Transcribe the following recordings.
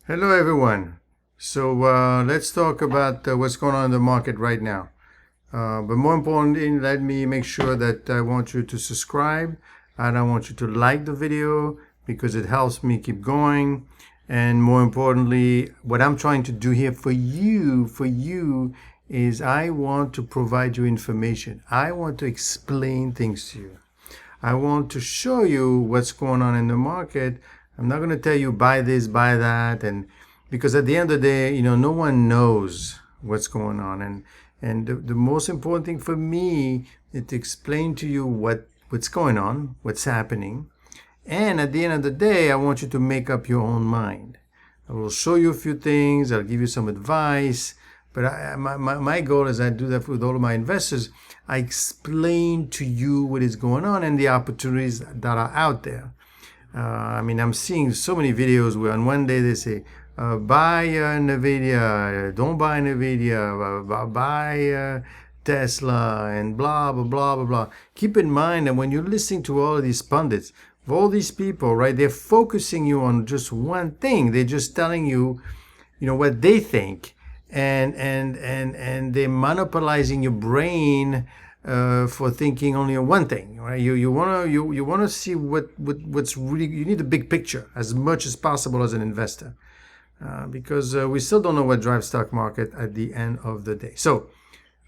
Hello, everyone. So let's talk about what's going on in the market right now. But more importantly, let me make sure that I want you to subscribe and I want you to like the video because it helps me keep going. And more importantly, what I'm trying to do here for you is I want to provide you information. I want to explain things to you. I want to show you what's going on in the market. I'm not going to tell you buy this, buy that, and because at the end of the day, no one knows what's going on, and the most important thing for me is to explain to you what's going on, what's happening, and at the end of the day, I want you to make up your own mind. I will show you a few things. I'll give you some advice. But my goal is I do that with all of my investors. I explain to you what is going on and the opportunities that are out there. I'm seeing so many videos where on one day they say, buy NVIDIA, don't buy NVIDIA, buy Tesla, and blah, blah, blah, blah, blah. Keep in mind that when you're listening to all of these pundits, all these people, right, they're focusing you on just one thing. They're just telling you, what they think. And they're monopolizing your brain for thinking only on one thing, right? You wanna see what's really. You need the big picture as much as possible as an investor, because we still don't know what drives stock market at the end of the day. So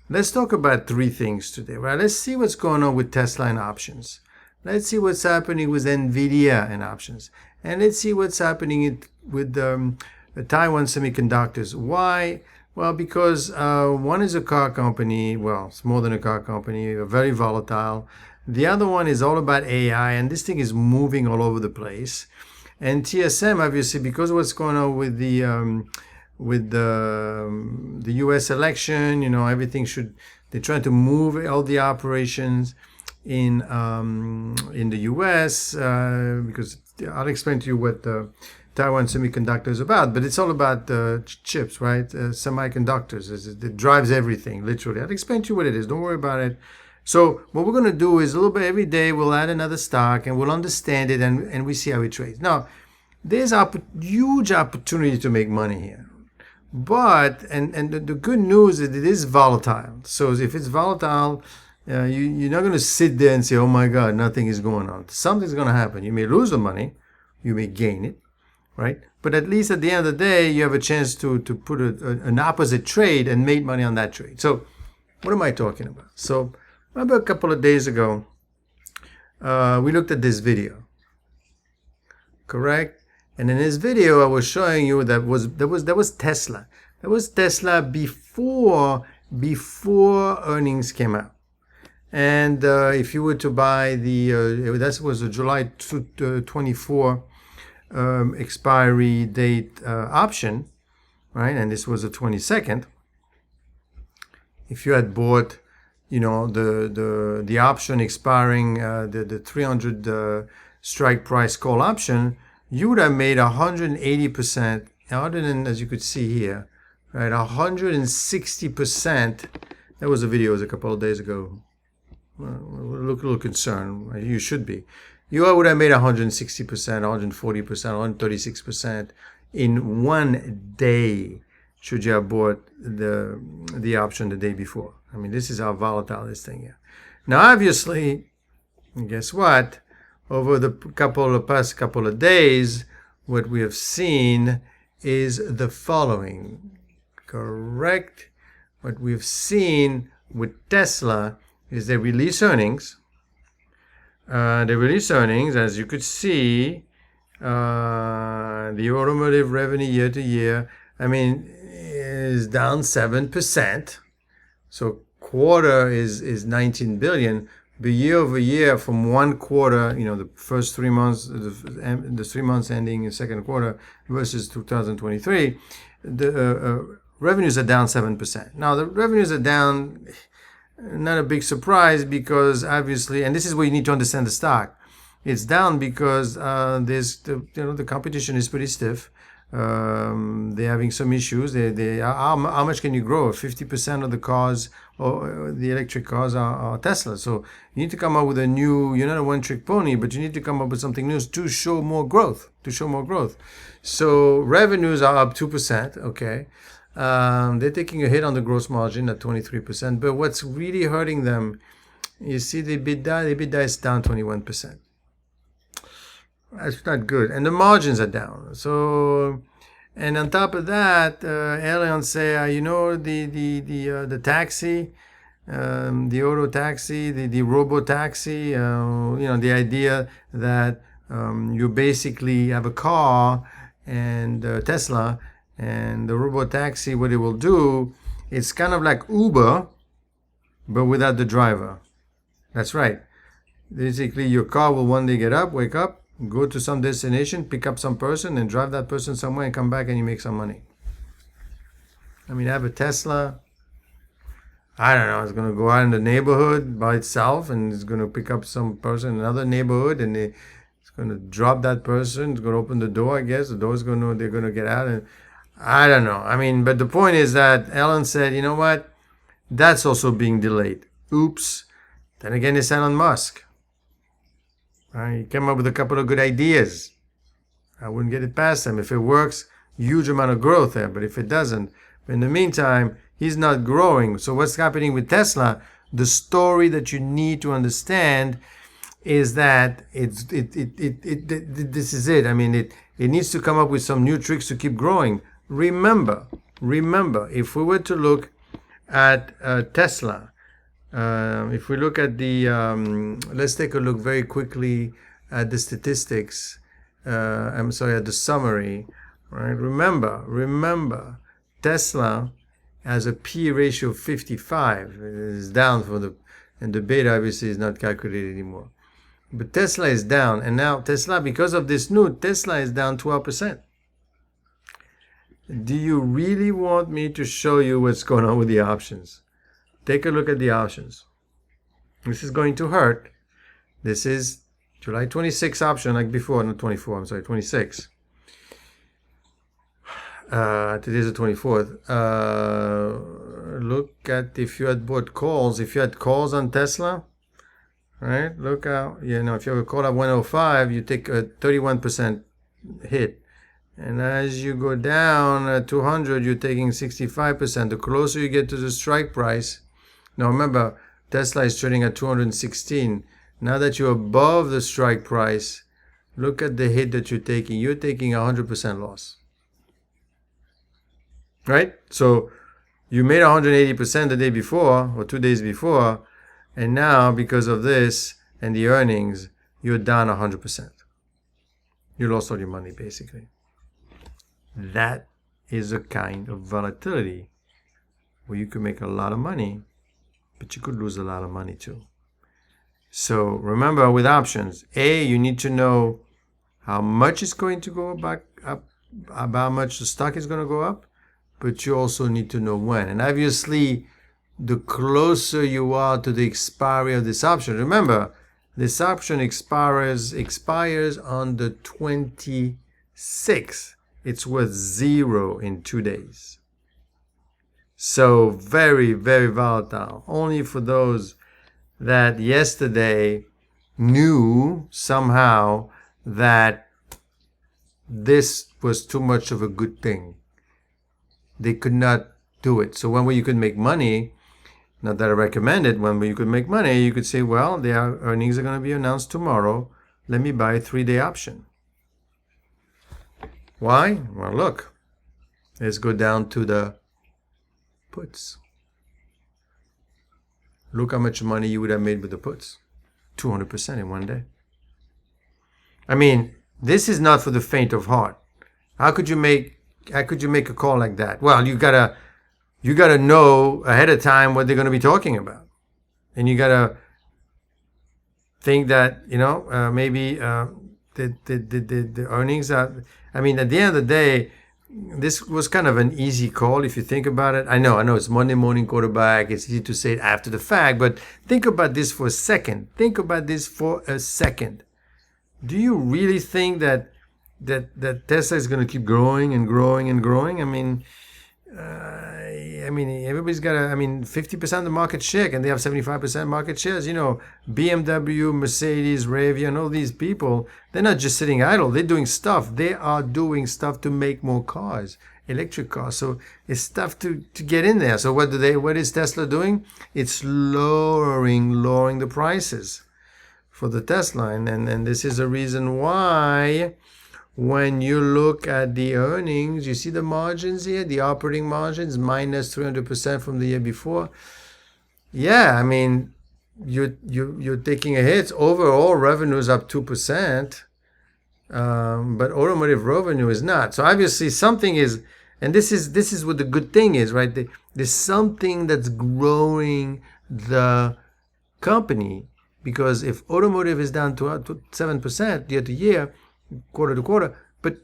let's talk about three things today, right? Let's see what's going on with Tesla and options. Let's see what's happening with NVIDIA and options, and let's see what's happening with Taiwan Semiconductors. Why? Well, because one is a car company. Well, it's more than a car company. Very volatile. The other one is all about AI, and this thing is moving all over the place. And TSM, obviously, because of what's going on with the U.S. election, everything should. They're trying to move all the operations in the U.S. Because I'll explain to you what Taiwan Semiconductor is about, but it's all about chips, right? Semiconductors. It drives everything, literally. I'll explain to you what it is. Don't worry about it. So what we're going to do is a little bit every day, we'll add another stock and we'll understand it and we see how it trades. Now, there's a huge opportunity to make money here. But, and the good news is it is volatile. So if it's volatile, you're not going to sit there and say, oh my God, nothing is going on. Something's going to happen. You may lose the money. You may gain it. Right? But at least at the end of the day, you have a chance to put an opposite trade and make money on that trade. So what am I talking about? So remember a couple of days ago, we looked at this video, correct? And in this video, I was showing you that was Tesla. That was Tesla before earnings came out. And if you were to buy that was a July 24 expiry date option, right? And this was the 22nd. If you had bought, the option expiring the 300 strike price call option, you would have made 180%. Other than, as you could see here, right, 160%. That was a video. It was a couple of days ago. Look a little concerned. Right? You should be. You would have made 160%, 140%, 136% in one day should you have bought the option the day before. This is how volatile this thing is. Now, obviously, guess what? Over the past couple of days, what we have seen is the following. Correct? What we've seen with Tesla is they release earnings. As you could see, the automotive revenue year to year, is down 7%. So quarter is 19 billion. But year over year, from one quarter, the first 3 months, the 3 months ending in second quarter versus 2023, the revenues are down 7%. Now the revenues are down. Not a big surprise because obviously, and this is where you need to understand the stock. It's down because the competition is pretty stiff. They're having some issues. How much can you grow? 50% of the cars, or the electric cars, are Tesla. So you need to come up with a new. You're not a one-trick pony, but you need to come up with something new to show more growth. So revenues are up 2%. Okay, they're taking a hit on the gross margin at 23%. But what's really hurting them, you see, the EBITDA is down 21%. That's not good, and the margins are down. So, and on top of that, airlines say, the taxi, the auto taxi, the robo taxi. The idea that you basically have a car and Tesla, and the robo taxi. What it will do, it's kind of like Uber, but without the driver. That's right. Basically, your car will one day wake up, go to some destination, pick up some person, and drive that person somewhere and come back, and you make some money. I mean, I have a Tesla. I don't know, it's going to go out in the neighborhood by itself, and it's going to pick up some person in another neighborhood, and it's going to drop that person. It's going to open the door, I guess. The door's they're going to get out. And I don't know. I mean, but the point is that Elon said, you know what? That's also being delayed. Oops. Then again, it's Elon Musk. He came up with a couple of good ideas. I wouldn't get it past him. If it works, huge amount of growth there. But if it doesn't, in the meantime, he's not growing. So what's happening with Tesla? The story that you need to understand is that this is it. I mean, it needs to come up with some new tricks to keep growing. Remember, if we were to look at Tesla, if we look at the, let's take a look very quickly at the statistics. At the summary. Right? Remember, Tesla has a P ratio of 55. It is down and the beta obviously is not calculated anymore. But Tesla is down, and now Tesla, because of this Tesla is down 12%. Do you really want me to show you what's going on with the options? Take a look at the options. This is going to hurt. This is July 26 option, like before, not 24, I'm sorry, 26. Today's the 24th. Look at if you had bought calls. If you had calls on Tesla, right? Look out. If you have a call at 105, you take a 31% hit. And as you go down at 200, you're taking 65%. The closer you get to the strike price. Now remember, Tesla is trading at 216. Now that you're above the strike price, look at the hit that you're taking. You're taking 100% loss. Right? So you made 180% the day before or 2 days before, and now because of this and the earnings, you're down 100%. You lost all your money, basically. That is a kind of volatility where you could make a lot of money, but you could lose a lot of money too. So remember, with options, you need to know how much it's going to go back up, about how much the stock is going to go up, but you also need to know when. And obviously, the closer you are to the expiry of this option, remember, this option expires on the 26th. It's worth 0 in 2 days. So very, very volatile. Only for those that yesterday knew somehow that this was too much of a good thing. They could not do it. So when you could make money, not that I recommend it, when you could make money, you could say, well, their earnings are going to be announced tomorrow. Let me buy a 3-day option. Why? Well, look. Let's go down to the puts. Look how much money you would have made with the puts. 200% in one day. I mean, this is not for the faint of heart. How could you make a call like that? Well, you gotta know ahead of time what they're going to be talking about, and you gotta think that maybe the earnings are. I mean, at the end of the day, this was kind of an easy call if you think about it. I know it's Monday morning quarterback. It's easy to say it after the fact, but think about this for a second. Do you really think that Tesla is going to keep growing and growing and growing? Everybody's got 50% of the market share, and they have 75% market shares. BMW, Mercedes, Rivian, all these people, they're not just sitting idle. They're doing stuff. They are doing stuff to make more cars, electric cars. So it's stuff to get in there. So what is Tesla doing? It's lowering the prices for the Tesla. And this is a reason why when you look at the earnings, you see the margins here, the operating margins, minus 300% from the year before. Yeah, you're taking a hit. Overall revenue is up 2%, but automotive revenue is not. So obviously something is, and this is what the good thing is, right? There's something that's growing the company, because if automotive is down to 7% year to year, quarter to quarter, but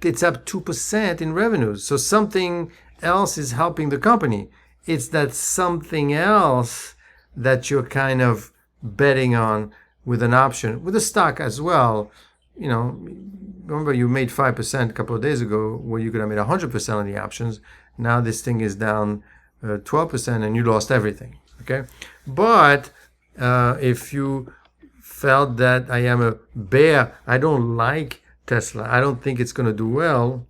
it's up 2% in revenues. So something else is helping the company. It's that something else that you're kind of betting on with an option, with a stock as well. Remember you made 5% a couple of days ago where you could have made 100% on the options. Now this thing is down 12% and you lost everything. Okay, but if you felt that I am a bear, I don't like Tesla, I don't think it's going to do well,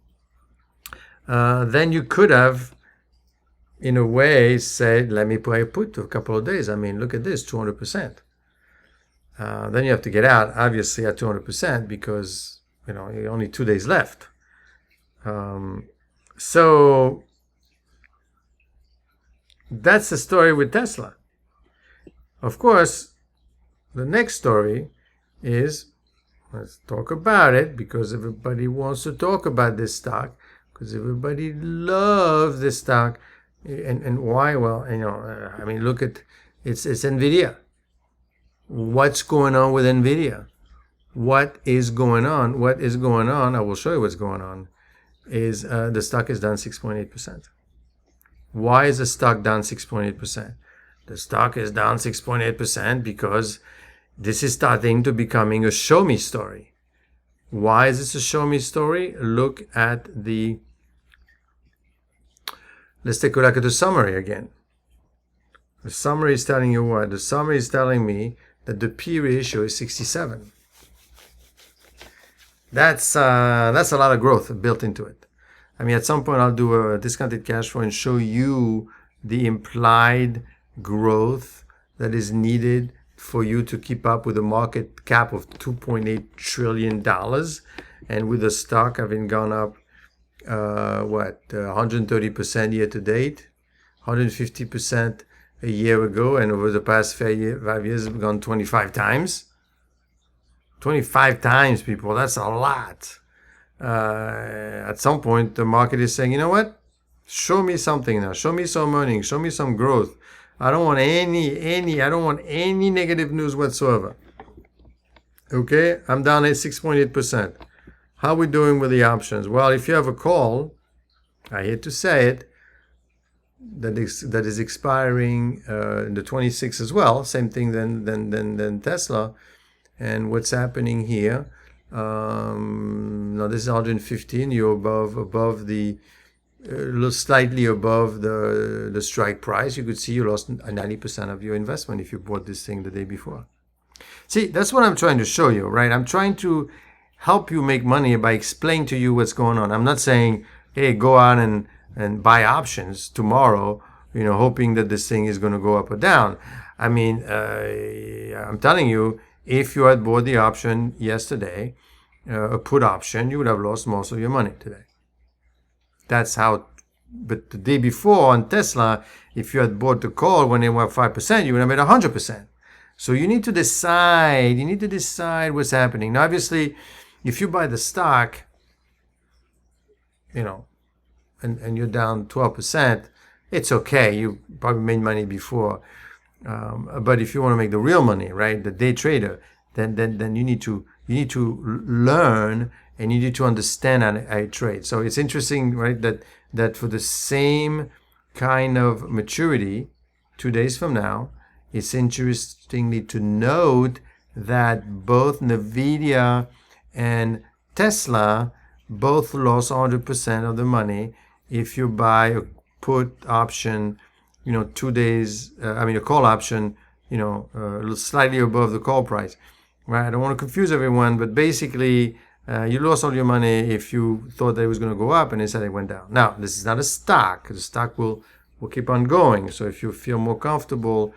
then you could have, in a way, said, let me play a put to a couple of days. Look at this, 200%. Then you have to get out, obviously, at 200% because, you're only 2 days left. So that's the story with Tesla. Of course, the next story is, let's talk about it, because everybody wants to talk about this stock, because everybody loves this stock. And why? Well, look at, it's NVIDIA. What's going on with NVIDIA? What is going on? I will show you what's going on. Is the stock is down 6.8%. Why is the stock down 6.8%? The stock is down 6.8% because this is starting to becoming a show me story. Why is this a show me story? Look at let's take a look at the summary again. The summary is telling you what? The summary is telling me that the P ratio is 67. That's a lot of growth built into it. At some point I'll do a discounted cash flow and show you the implied growth that is needed for you to keep up with a market cap of $2.8 trillion, and with the stock having gone up 130% year to date, 150% a year ago, and over the past 5 years have gone 25 times. 25 times, people, that's a lot. At some point the market is saying, you know what, show me something now, show me some earnings, show me some growth. I don't want any negative news whatsoever. Okay, I'm down at 6.8%. How are we doing with the options? Well, if you have a call, I hate to say it, that is expiring in the 26th as well, same thing than Tesla. And what's happening here? Now this is 115. You're above the slightly above the strike price. You could see you lost 90% of your investment if you bought this thing the day before. See, that's what I'm trying to show you, right? I'm trying to help you make money by explaining to you what's going on. I'm not saying, hey, go out and buy options tomorrow, hoping that this thing is going to go up or down. I'm telling you, if you had bought the option yesterday, a put option, you would have lost most of your money today. That's how. But the day before on Tesla, if you had bought the call when they were 5%, you would have made 100%. So you need to decide. You need to decide what's happening. Now, obviously, if you buy the stock, and you're down 12%, it's okay. You probably made money before. But if you want to make the real money, right, the day trader, then you need to learn, and you need to understand how to trade. So it's interesting, right, that for the same kind of maturity, 2 days from now, it's interestingly to note that both NVIDIA and Tesla both lost 100% of the money if you buy a put option, 2 days, a call option, slightly above the call price, right? I don't want to confuse everyone, but basically, you lost all your money if you thought that it was going to go up and instead it went down. Now, this is not a stock. The stock will keep on going. So if you feel more comfortable,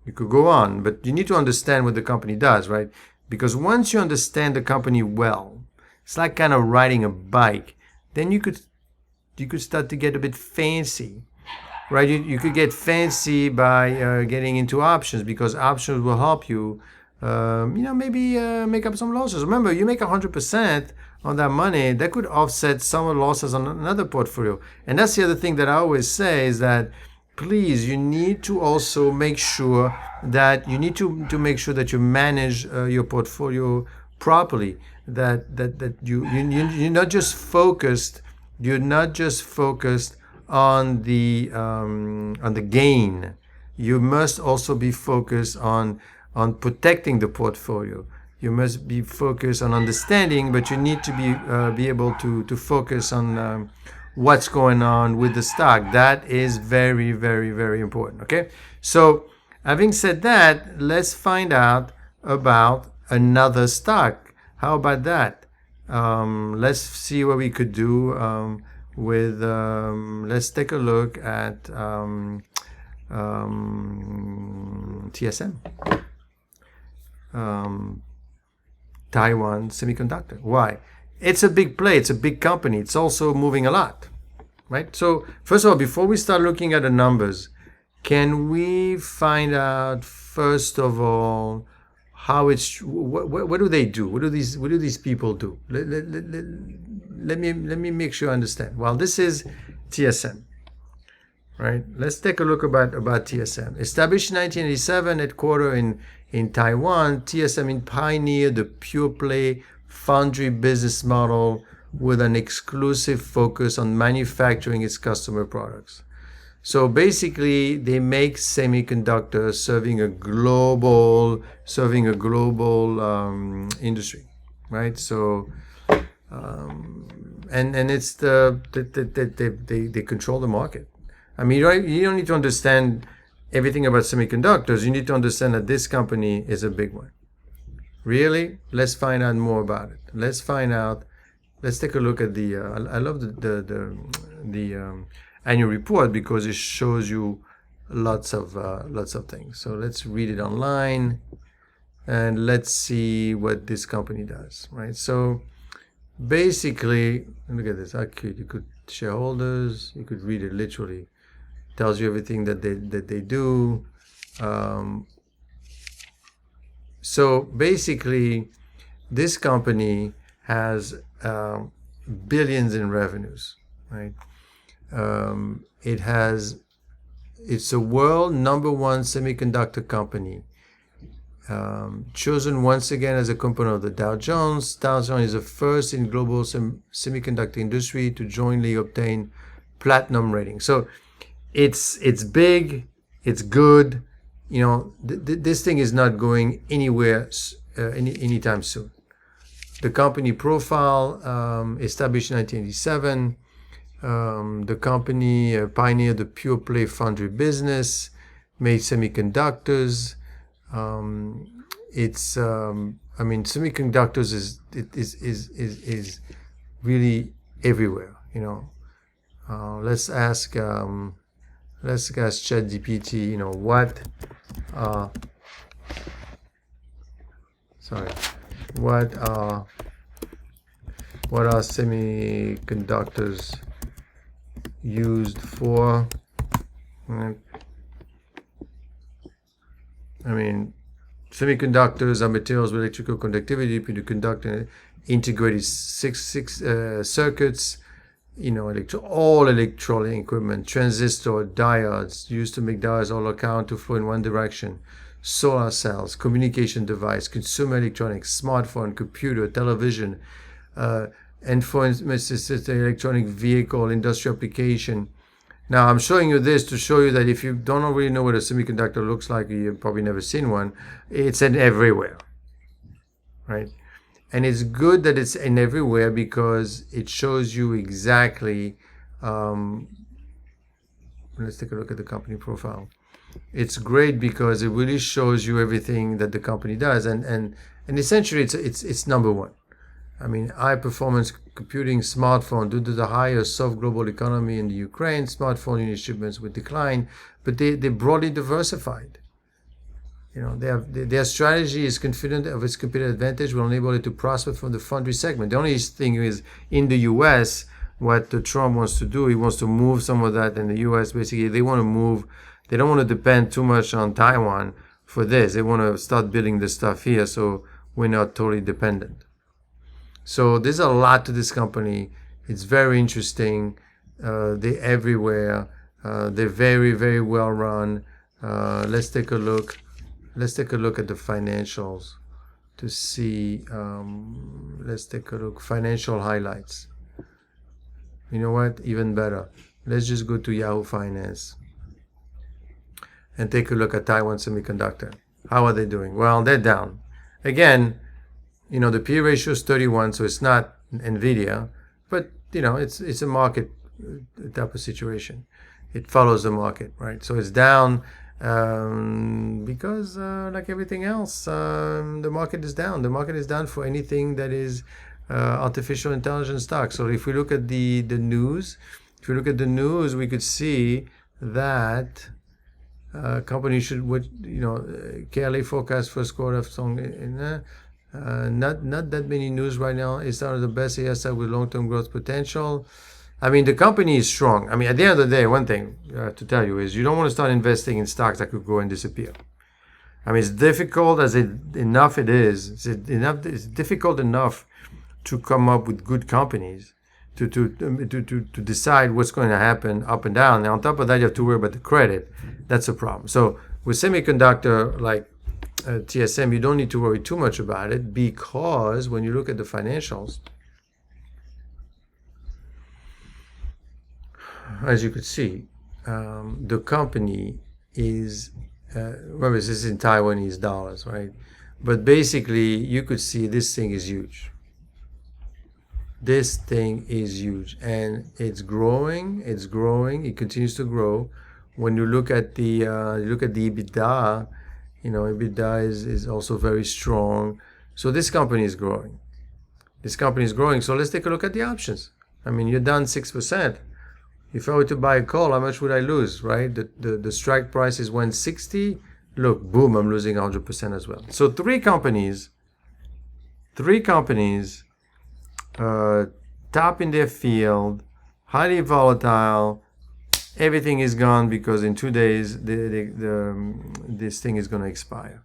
you could go on. But you need to understand what the company does, right? Because once you understand the company well, it's like kind of riding a bike. Then you could start to get a bit fancy, right? You could get fancy by getting into options, because options will help you maybe make up some losses. Remember, you make 100% on that money, that could offset some of the losses on another portfolio. And that's the other thing that I always say is that, please, you need to also make sure that you make sure that you manage your portfolio properly. That you're not just focused. You're not just focused on the gain. You must also be focused on protecting the portfolio. You must be focused on understanding, but you need to be able to focus on what's going on with the stock. That is very, very, very important. Okay, so having said that, let's find out about another stock. How about that? Let's see what we could do with. Let's take a look at TSM. Taiwan Semiconductor. Why? It's a big play. It's a big company. It's also moving a lot, right? So first of all, before we start looking at the numbers, can we find out first of all how it's what do they do? What do these people do? Let me make sure I understand. Well, this is TSM, right? Let's take a look about TSM. Established in 1987, headquartered in Taiwan, TSM pioneered the pure play foundry business model with an exclusive focus on manufacturing its customer products. So basically, they make semiconductors serving a global industry, right? So, and it's they control the market. I mean, you don't need to understand everything about semiconductors. You need to understand that this company is a big one. Really? Let's find out more about it. Let's take a look at the. I love the annual report because it shows you lots of things. So let's read it online, and let's see what this company does. Right. So basically, look at this. How cute! You could shareholders. You could read it literally. Tells you everything that they do. So basically, this company has billions in revenues, right? It's a world number one semiconductor company, chosen once again as a component of the Dow Jones. Dow Jones is the first in global semiconductor industry to jointly obtain platinum rating. So it's big, it's good. This thing is not going anywhere anytime soon. The company profile, established in 1987. The company pioneered the pure play foundry business, made semiconductors. Semiconductors is really everywhere. Let's ask ChatGPT. What are semiconductors used for? Semiconductors are materials with electrical conductivity to conduct integrated six circuits. All electronic equipment, transistor, diodes used to make diodes all current to flow in one direction, solar cells, communication device, consumer electronics, smartphone, computer, television, and for instance, electronic vehicle, industrial application. Now, I'm showing you this to show you that if you don't really know what a semiconductor looks like, you've probably never seen one. It's everywhere. right? And it's good that it's in everywhere because it shows you exactly. Let's take a look at the company profile. It's great because it really shows you everything that the company does, and essentially it's number one. I mean, high performance computing smartphone due to the higher soft global economy in the Ukraine, smartphone unit shipments would decline, but they're broadly diversified. You know, their strategy is confident of its competitive advantage, will enable it to prosper from the foundry segment. The only thing is, in the U.S., what Trump wants to do, he wants to move some of that in the U.S. Basically, they want to move. They don't want to depend too much on Taiwan for this. They want to start building this stuff here, so we're not totally dependent. So there's a lot to this company. It's very interesting. They're everywhere. They're very, very well run. Let's take a look. Let's take a look at the financials to see. Let's take a look. Financial highlights. You know what? Even better. Let's just go to Yahoo Finance and take a look at Taiwan Semiconductor. How are they doing? Well, they're down. Again, you know, the P ratio is 31, so it's not NVIDIA, but, you know, it's a market type of situation. It follows the market, right? So it's down because, like everything else, the market is down. The market is down for anything that is artificial intelligence stock. So if we look at the news, we could see that companies should, carefully forecast first quarter of strong. Not that many news right now. It's one of the best ASI with long-term growth potential. I mean, the company is strong. I mean, at the end of the day, one thing to tell you is you don't want to start investing in stocks that could go and disappear. I mean, it's difficult as enough it is. It's difficult enough to come up with good companies to decide what's going to happen up and down. And on top of that, you have to worry about the credit. That's a problem. So with semiconductor like TSM, you don't need to worry too much about it because when you look at the financials, as you could see, the company is, remember this is in Taiwanese dollars, right? But basically, you could see this thing is huge. This thing is huge, and it's growing. It continues to grow. When you look at the EBITDA, EBITDA is also very strong. So this company is growing. So let's take a look at the options. I mean, you're down 6%. If I were to buy a call, how much would I lose, right? The strike price is 160. Look, boom, I'm losing 100% as well. So three companies, top in their field, highly volatile. Everything is gone because in 2 days this thing is going to expire.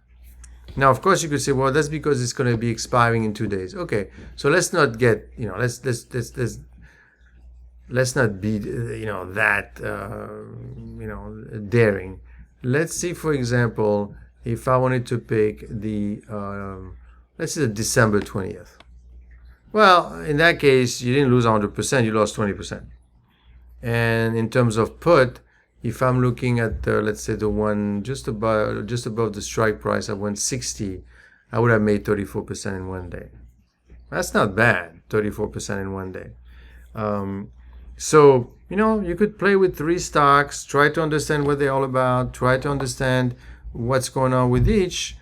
Now, of course, you could say, well, that's because it's going to be expiring in 2 days. Okay, so let's not get, let's not be, daring. Let's see, for example, if I wanted to pick let's say the December 20th. Well, in that case, you didn't lose 100%, you lost 20%. And in terms of put, if I'm looking at let's say the one just above the strike price at 160, I would have made 34% in 1 day. That's not bad, 34% in 1 day. So, you could play with three stocks, try to understand what they're all about, try to understand what's going on with each.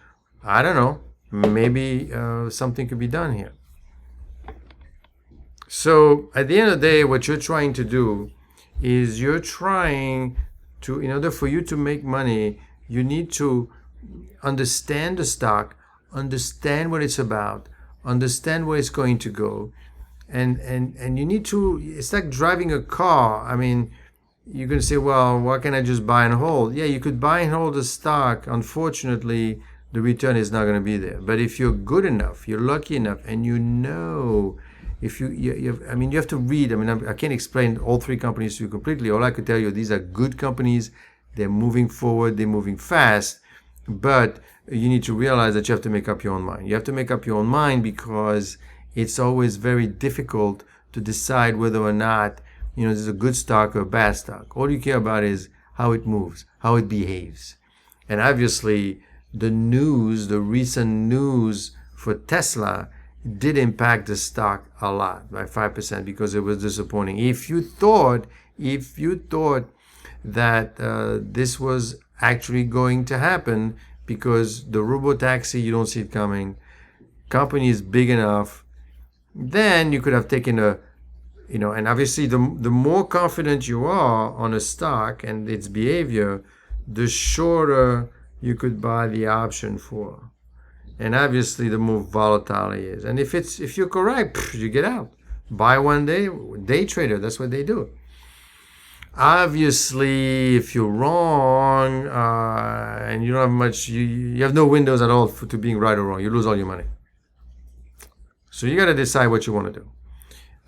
I don't know, maybe something could be done here. So at the end of the day, what you're trying to do is in order for you to make money, you need to understand the stock, understand what it's about, understand where it's going to go. And you need to, it's like driving a car. I mean, you can say, well, why can't I just buy and hold? Yeah, you could buy and hold the stock. Unfortunately, the return is not going to be there. But if you're good enough, you're lucky enough, and if you have to read. I mean, I can't explain all three companies to you completely. All I could tell you, these are good companies. They're moving forward. They're moving fast. But you need to realize that you have to make up your own mind. You have to make up your own mind because it's always very difficult to decide whether or not, this is a good stock or a bad stock. All you care about is how it moves, how it behaves. And obviously, the recent news for Tesla did impact the stock a lot by 5% because it was disappointing. If you thought that this was actually going to happen, because the robo-taxi, you don't see it coming, company is big enough, then you could have taken and obviously the more confident you are on a stock and its behavior, the shorter you could buy the option for. And obviously the more volatile it is. And if you're correct, you get out. Buy one day trader, that's what they do. Obviously, if you're wrong and you don't have much, you have no windows at all to being right or wrong. You lose all your money. So you got to decide what you want to do.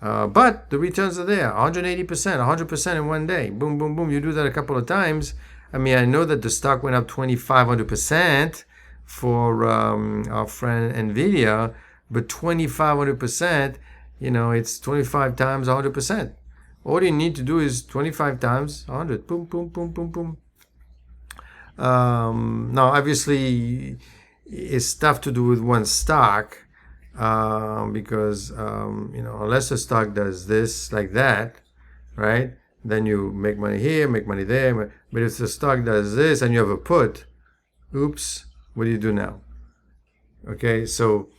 But the returns are there, 180%, 100% in one day. Boom, boom, boom. You do that a couple of times. I mean, I know that the stock went up 2,500% for our friend NVIDIA, but 2,500%, it's 25 times 100%. All you need to do is 25 times 100. Boom, boom, boom, boom, boom. Now, obviously, it's tough to do with one stock because, unless the stock does this like that, right? Then you make money here, make money there. But if the stock does this and you have a put, oops, what do you do now? Okay, so,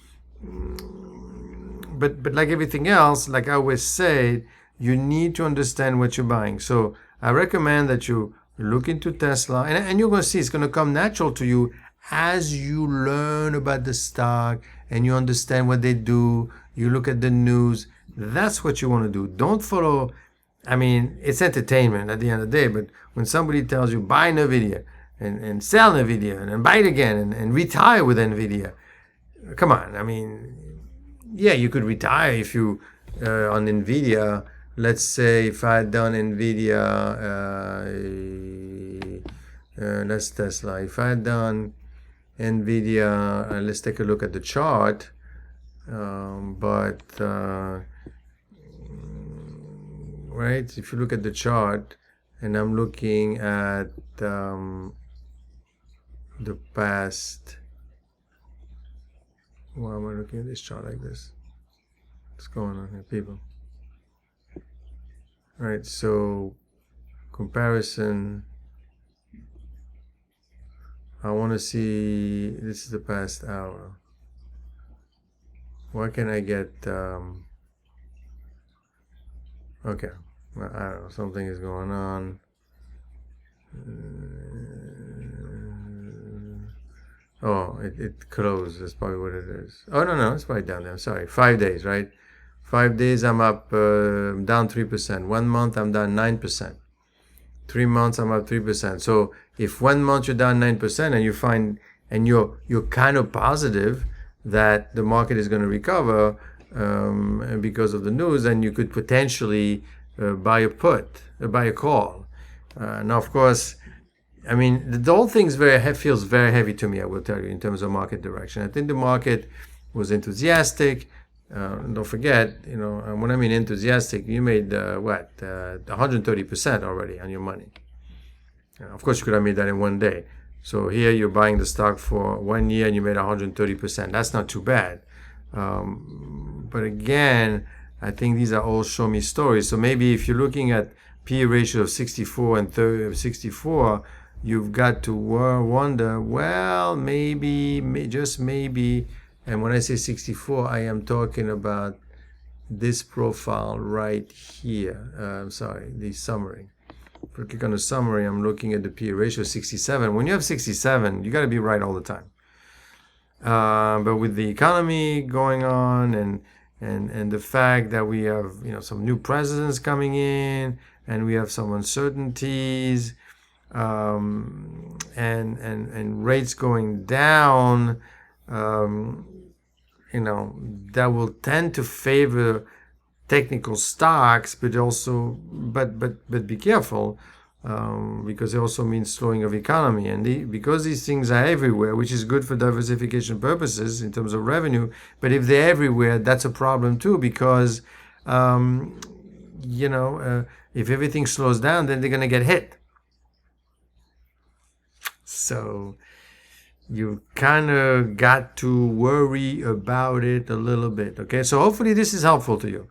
but like everything else, like I always say, you need to understand what you're buying. So I recommend that you look into Tesla, and you're going to see it's going to come natural to you as you learn about the stock and you understand what they do. You look at the news. That's what you want to do. Don't follow. I mean, it's entertainment at the end of the day, but when somebody tells you buy NVIDIA and sell NVIDIA and buy it again and retire with NVIDIA, come on. I mean, yeah, you could retire if you on NVIDIA. Let's say if I had done NVIDIA, that's Tesla. If I had done NVIDIA, let's take a look at the chart. Right, if you look at the chart, and I'm looking at the past. Why am I looking at this chart like this? What's going on here, people? All right, so comparison. I want to see, this is the past hour. Why can I get, okay, I don't know, something is going on. Oh, it closed, that's probably what it is. Oh, no, it's probably down there, sorry, 5 days, right? 5 days I'm up, down 3%. 1 month I'm down 9%. 3 months I'm up 3%. So if 1 month you're down 9% and you find, and you're kind of positive that the market is going to recover because of the news, then you could potentially buy a call. Now, of course, I mean, the whole thing feels very heavy to me, I will tell you, in terms of market direction. I think the market was enthusiastic. Don't forget, when I mean enthusiastic, you made 130% already on your money. Of course, you could have made that in one day. So here you're buying the stock for 1 year and you made 130%. That's not too bad. But again, I think these are all show me stories. So maybe if you're looking at P/E ratio of 64 and 64, you've got to wonder, well, maybe, just maybe. And when I say 64, I am talking about this profile right here. The summary. If I click on the summary, I'm looking at the P/E ratio 67. When you have 67, you got to be right all the time. But with the economy going on and the fact that we have some new presidents coming in and we have some uncertainties and rates going down, that will tend to favor technical stocks, but be careful because it also means slowing of economy, and because these things are everywhere, which is good for diversification purposes in terms of revenue. But if they're everywhere, that's a problem too, because if everything slows down, then they're going to get hit. So you kind of got to worry about it a little bit. Okay, so hopefully this is helpful to you.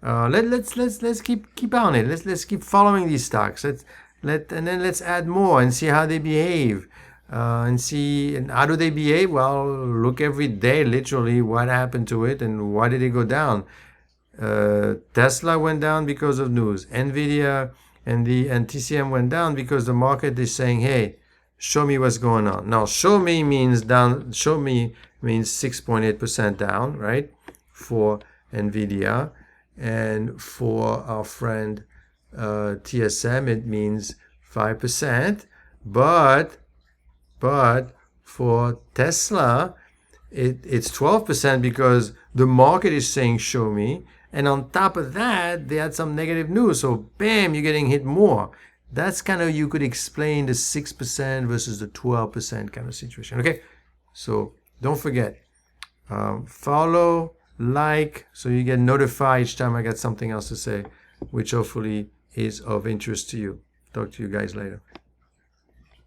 Let's keep on it. Let's keep following these stocks. And then let's add more and see how they behave. And see, and how do they behave? Well, look every day, literally, what happened to it and why did it go down. Tesla went down because of news. Nvidia and TCM went down because the market is saying, hey, show me what's going on. Now, show me means down. Show me means 6.8% down, right, for Nvidia, and for our friend TSM, it means 5%. But for Tesla, it's 12% because the market is saying show me, and on top of that, they had some negative news. So bam, you're getting hit more. That's kind of, you could explain the 6% versus the 12% kind of situation. Okay, so don't forget, follow, like, so you get notified each time I got something else to say, which hopefully is of interest to you. Talk to you guys later.